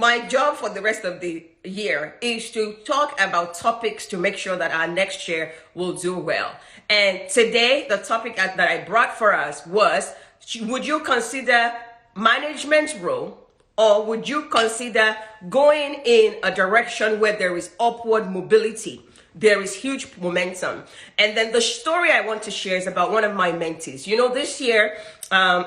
my job for the rest of the year is to talk about topics to make sure that our next year will do well. And today, the topic that I brought for us was, would you consider management role, or would you consider going in a direction where there is upward mobility? There is huge momentum. And then the story I want to share is about one of my mentees. You know, this year,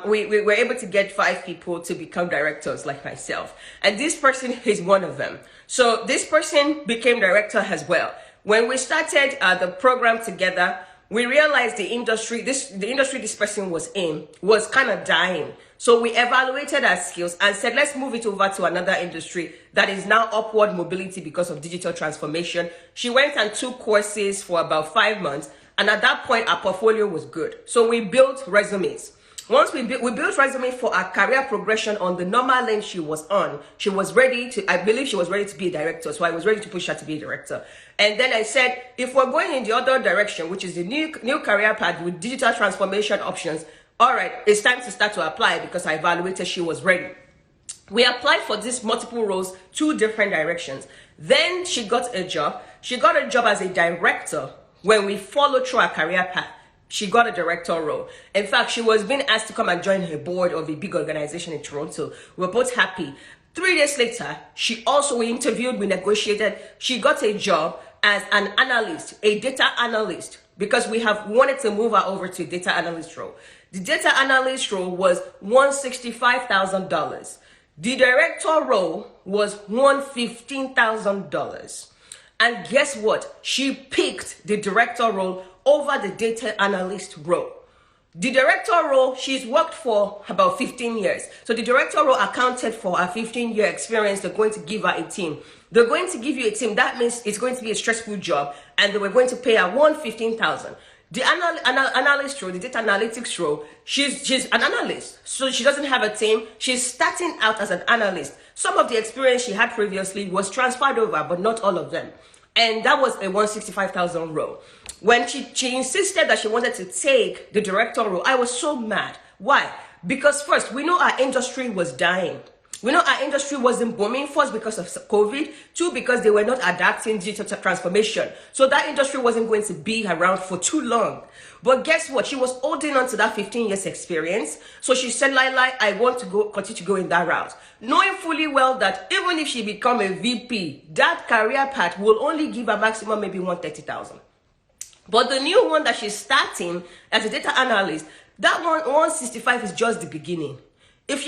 we were able to get 5 people to become directors like myself. And this person is one of them. So this person became director as well. When we started the program together, we realized the industry this person was in was kind of dying. So we evaluated our skills and said, let's move it over to another industry that is now upward mobility because of digital transformation. She went and took courses for about 5 months. And at that point, our portfolio was good. So we built resumes. Once we built resume for our career progression on the normal lane she was on, she was ready to, I believe she was ready to be a director. So I was ready to push her to be a director. And then I said, if we're going in the other direction, which is the new career path with digital transformation options, all right, it's time to start to apply, because I evaluated she was ready. We applied for these multiple roles, 2 different directions. Then she got a job. She got a job as a director. When we followed through our career path, she got a director role. In fact, she was being asked to come and join her board of a big organization in Toronto. We were both happy. 3 days later, we interviewed, we negotiated. She got a job as an analyst, a data analyst, because we have wanted to move her over to data analyst role. The data analyst role was $165,000. The director role was $115,000. And guess what? She picked the director role over the data analyst role. The director role, she's worked for about 15 years. So the director role accounted for her 15-year experience. They're going to give her a team. They're going to give you a team. That means it's going to be a stressful job. And they were going to pay her $115,000. The analyst role, the data analytics role, she's an analyst. So she doesn't have a team. She's starting out as an analyst. Some of the experience she had previously was transferred over, but not all of them. And that was a $165,000 role. When she insisted that she wanted to take the director role, I was so mad. Why? Because first, we know our industry was dying. We know our industry wasn't booming, first because of COVID, 2 because they were not adapting digital transformation. So that industry wasn't going to be around for too long. But guess what? She was holding on to that 15 years experience. So she said, Lila, I want to continue to go in that route. Knowing fully well that even if she become a VP, that career path will only give her maximum maybe $130,000. But the new one that she's starting as a data analyst, that one, 165 is just the beginning. If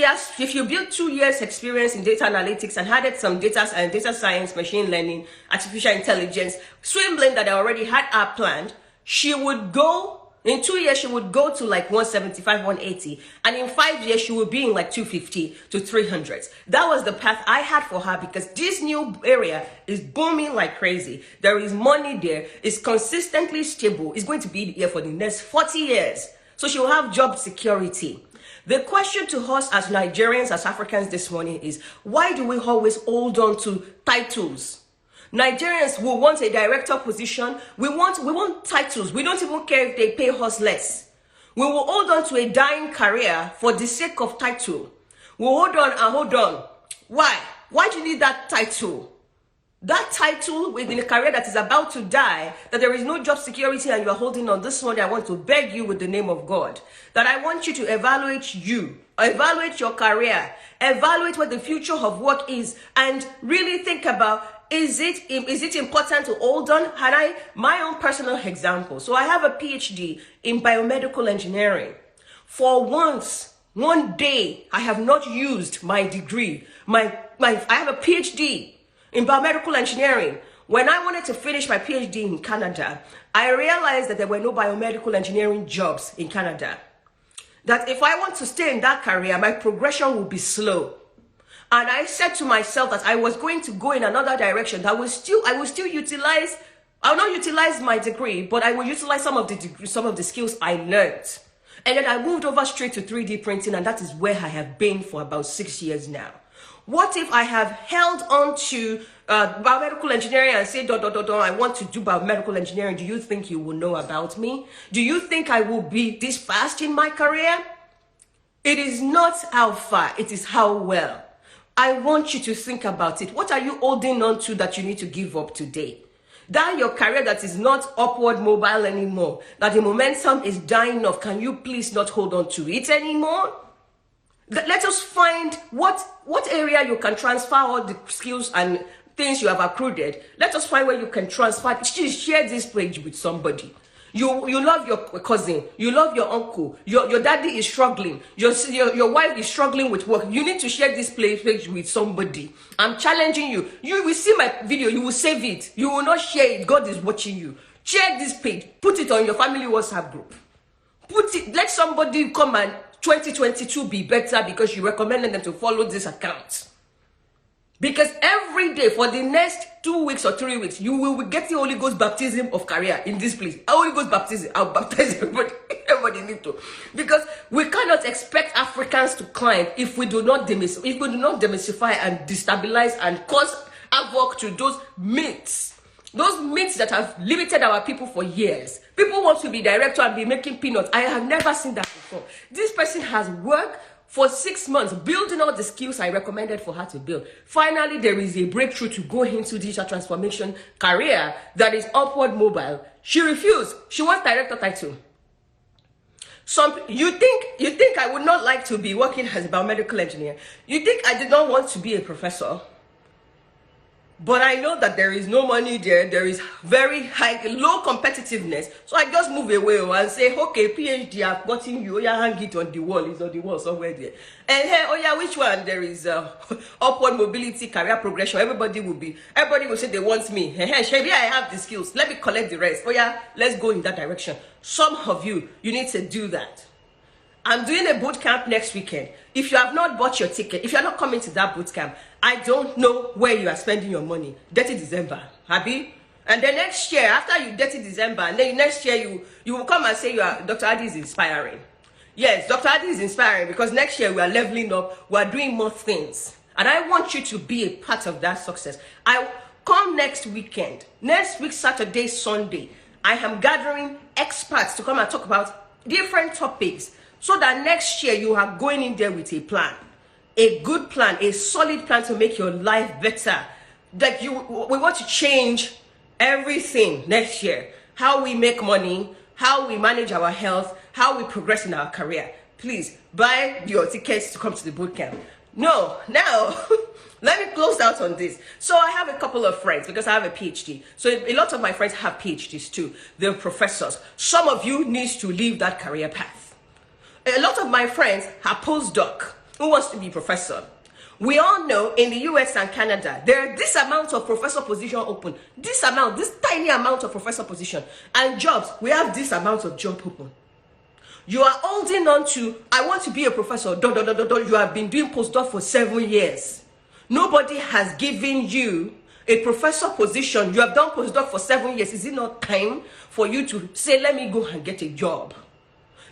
you build 2 years experience in data analytics and added some data science, machine learning, artificial intelligence, swim lane that I already had planned, she would go, in 2 years, she would go to like 175, 180. And in 5 years, she would be in like 250 to 300. That was the path I had for her, because this new area is booming like crazy. There is money there. It's consistently stable. It's going to be here for the next 40 years. So she will have job security. The question to us as Nigerians, as Africans this morning is, why do we always hold on to titles? Nigerians will want a director position. We want titles. We don't even care if they pay us less. We will hold on to a dying career for the sake of title. We'll hold on and hold on. Why? Why do you need that title? That title within a career that is about to die, that there is no job security and you are holding on. This morning, I want to beg you with the name of God, that I want you to evaluate your career, evaluate what the future of work is, and really think about, is it important to hold on? My own personal example. So I have a PhD in biomedical engineering. For once, one day, I have not used my degree. I have a PhD in biomedical engineering. When I wanted to finish my PhD in Canada, I realized that there were no biomedical engineering jobs in Canada. That if I want to stay in that career, my progression will be slow. And I said to myself that I was going to go in another direction. I will not utilize my degree, but I will utilize some of the skills I learned. And then I moved over straight to 3D printing, and that is where I have been for about 6 years now. What if I have held on to biomedical engineering and said, I want to do biomedical engineering? Do you think you will know about me? Do you think I will be this fast in my career? It is not how far, it is how well. I want you to think about it. What are you holding on to that you need to give up today? That your career that is not upward mobile anymore, that the momentum is dying off, can you please not hold on to it anymore? Let us find what area you can transfer all the skills and things you have accrued. Let us find where you can transfer. Share this page with somebody. You love your cousin, you love your uncle, your daddy is struggling, your wife is struggling with work. You need to share this page with somebody. I'm challenging you. You will see my video, you will save it. You will not share it. God is watching you. Share this page. Put it on your family WhatsApp group. Put it. Let somebody come and 2022 be better because you recommended them to follow this account. Because every day for the next 2 weeks or 3 weeks, you will be getting Holy Ghost baptism of career in this place. Holy Ghost baptism. I'll baptize everybody. Everybody need to. Because we cannot expect Africans to climb if we do not demystify and destabilize and cause havoc to those myths. Those myths that have limited our people for years. People want to be director and be making peanuts. I have never seen that before. This person has worked for 6 months, building all the skills I recommended for her to build. Finally, there is a breakthrough to go into digital transformation career that is upward mobile. She refused. She wants director title. You think I would not like to be working as a biomedical engineer? You think I did not want to be a professor? But I know that there is no money there. There is very low competitiveness. So I just move away and say, okay, PhD, I've gotten you. Oh yeah, hang it on the wall. It's on the wall somewhere there. And hey, oh yeah, which one? There is upward mobility, career progression. Everybody will say they want me. Hey, Shelby, I have the skills. Let me collect the rest. Oh yeah, let's go in that direction. Some of you need to do that. I'm doing a boot camp next weekend. If you have not bought your ticket, if you're not coming to that boot camp, I don't know where you are spending your money. Dirty December, happy? And then next year, after you dirty December, and then next year you will come and say Dr. Adi is inspiring. Yes, Dr. Adi is inspiring because next year we are leveling up, we are doing more things. And I want you to be a part of that success. I come next weekend, next week, Saturday, Sunday. I am gathering experts to come and talk about different topics, so that next year you are going in there with a plan, a good plan, a solid plan to make your life better. Like we want to change everything next year. How we make money, how we manage our health, how we progress in our career. Please buy your tickets to come to the bootcamp. No, now let me close out on this. So I have a couple of friends because I have a PhD. So a lot of my friends have PhDs too. They're professors. Some of you need to leave that career path. A lot of my friends are postdoc who wants to be professor. We all know in the US and Canada, there are this amount of professor position open. This tiny amount of professor position. And jobs, we have this amount of job open. You are holding on to, I want to be a professor. You have been doing postdoc for 7 years. Nobody has given you a professor position. You have done postdoc for 7 years. Is it not time for you to say, let me go and get a job?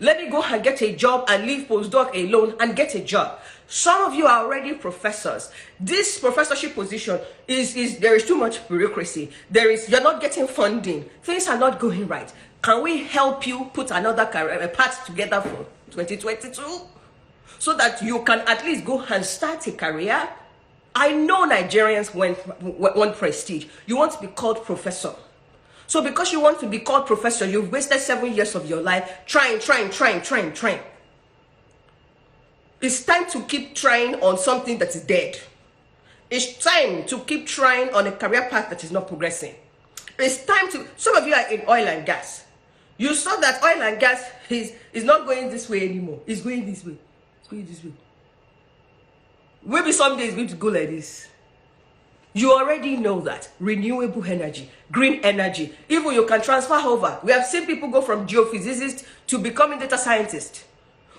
Let me go and get a job and leave postdoc alone and get a job. Some of you are already professors. This professorship position there is too much bureaucracy. You're not getting funding. Things are not going right. Can we help you put another career path together for 2022? So that you can at least go and start a career? I know Nigerians want prestige. You want to be called professor. So because you want to be called professor, you've wasted 7 years of your life trying. It's time to keep trying on something that is dead. It's time to keep trying on a career path that is not progressing. It's time to, some of you are in oil and gas. You saw that oil and gas is not going this way anymore. It's going this way. It's going this way. Maybe someday it's going to go like this. You already know that. Renewable energy, green energy. Even you can transfer over. We have seen people go from geophysicists to becoming data scientists.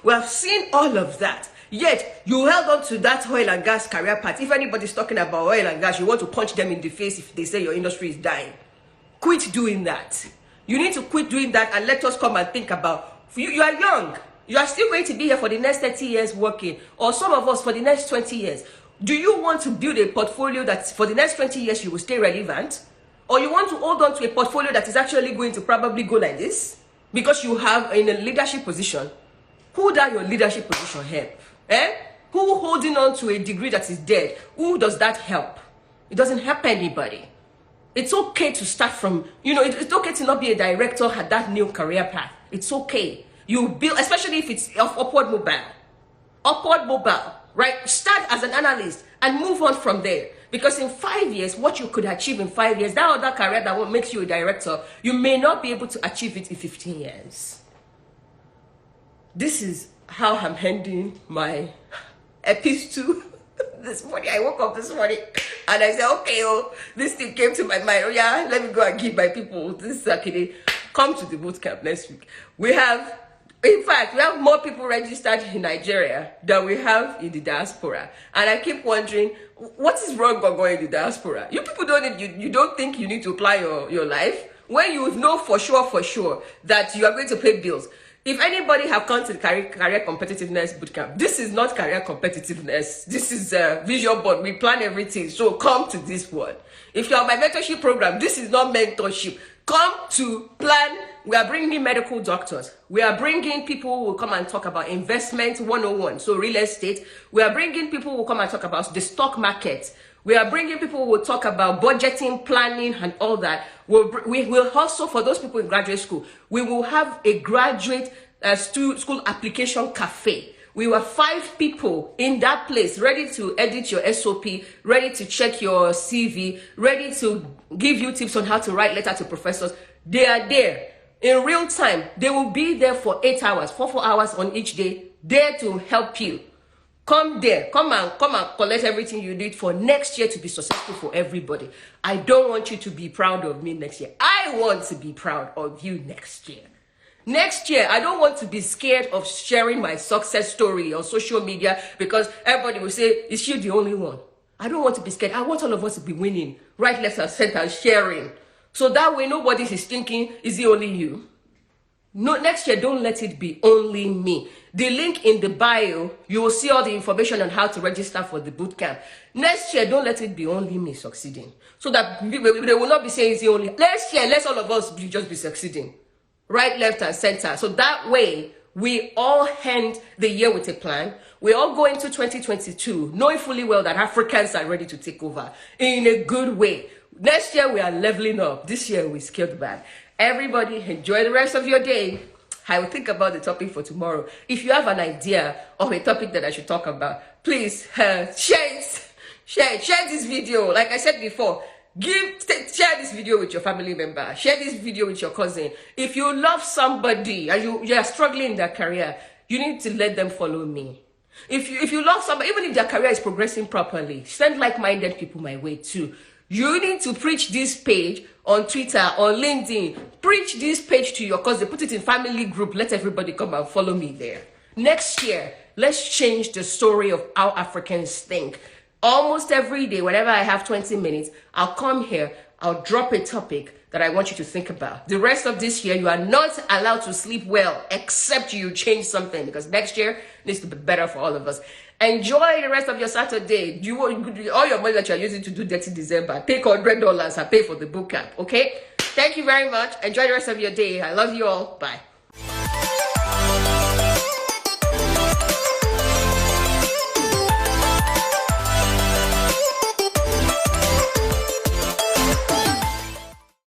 We have seen all of that. Yet, you held on to that oil and gas career path. If anybody's talking about oil and gas, you want to punch them in the face if they say your industry is dying. Quit doing that. You need to quit doing that and let us come and think about, you are young. You are still going to be here for the next 30 years working, or some of us for the next 20 years. Do you want to build a portfolio that for the next 20 years you will stay relevant? Or you want to hold on to a portfolio that is actually going to probably go like this? Because you have in a leadership position. Who does your leadership position help? Who holding on to a degree that is dead? Who does that help? It doesn't help anybody. It's okay to start from, it's okay to not be a director at that new career path. It's okay. You build, especially if it's upward mobile. Upward mobile, right? Start as an analyst and move on from there. Because in 5 years, what you could achieve in 5 years, that other career that makes you a director, you may not be able to achieve it in 15 years. This is how I'm ending my episode this morning. I woke up this morning and I said, okay, this thing came to my mind. Oh yeah, let me go and give my people this Saturday. Come to the boot camp next week. In fact, we have more people registered in Nigeria than we have in the diaspora. And I keep wondering, what is wrong with going in the diaspora? You people you don't think you need to apply your life when you know for sure that you are going to pay bills. If anybody have come to the career competitiveness bootcamp, this is not career competitiveness. This is a vision board. We plan everything. So come to this one. If you are my mentorship program, this is not mentorship. Come to plan. We are bringing medical doctors. We are bringing people who will come and talk about investment 101. So real estate. We are bringing people who will come and talk about the stock market. We are bringing people who will talk about budgeting, planning, and all that. We will also, for those people in graduate school, we will have a graduate school application cafe. We were 5 people in that place, ready to edit your SOP, ready to check your CV, ready to give you tips on how to write letter to professors. They are there in real time. They will be there for 8 hours, 4 hours on each day, there to help you. Come there, come and collect everything you need for next year to be successful for everybody. I don't want you to be proud of me next year. I want to be proud of you next year. Next year, I don't want to be scared of sharing my success story on social media because everybody will say, is she the only one? I don't want to be scared. I want all of us to be winning, right, left, and center, sharing. So that way nobody is thinking, is it only you? No, next year, don't let it be only me. The link in the bio, you will see all the information on how to register for the bootcamp. Next year, don't let it be only me succeeding. So that they will not be saying it's the only. Next year, let's all of us just be succeeding. Right, left, and center. So that way, we all end the year with a plan. We all go into 2022 knowing fully well that Africans are ready to take over in a good way. Next year, we are leveling up. This year, we scaled back. Everybody, enjoy the rest of your day. I will think about the topic for tomorrow. If you have an idea of a topic that I should talk about, please share this video. Like I said before, share this video with your family member. Share this video with your cousin. If you love somebody and you are struggling in their career, you need to let them follow me. If you love somebody, even if their career is progressing properly, send like-minded people my way too. You need to preach this page on Twitter, on LinkedIn. Preach this page to your cousin. Put it in family group. Let everybody come and follow me there. Next year, let's change the story of how Africans think. Almost every day, whenever I have 20 minutes, I'll come here. I'll drop a topic that I want you to think about. The rest of this year, you are not allowed to sleep well except you change something because next year needs to be better for all of us. Enjoy the rest of your Saturday. All your money that you're using to do Dirty December, take $100 and pay for the boot camp, okay? Thank you very much. Enjoy the rest of your day. I love you all. Bye.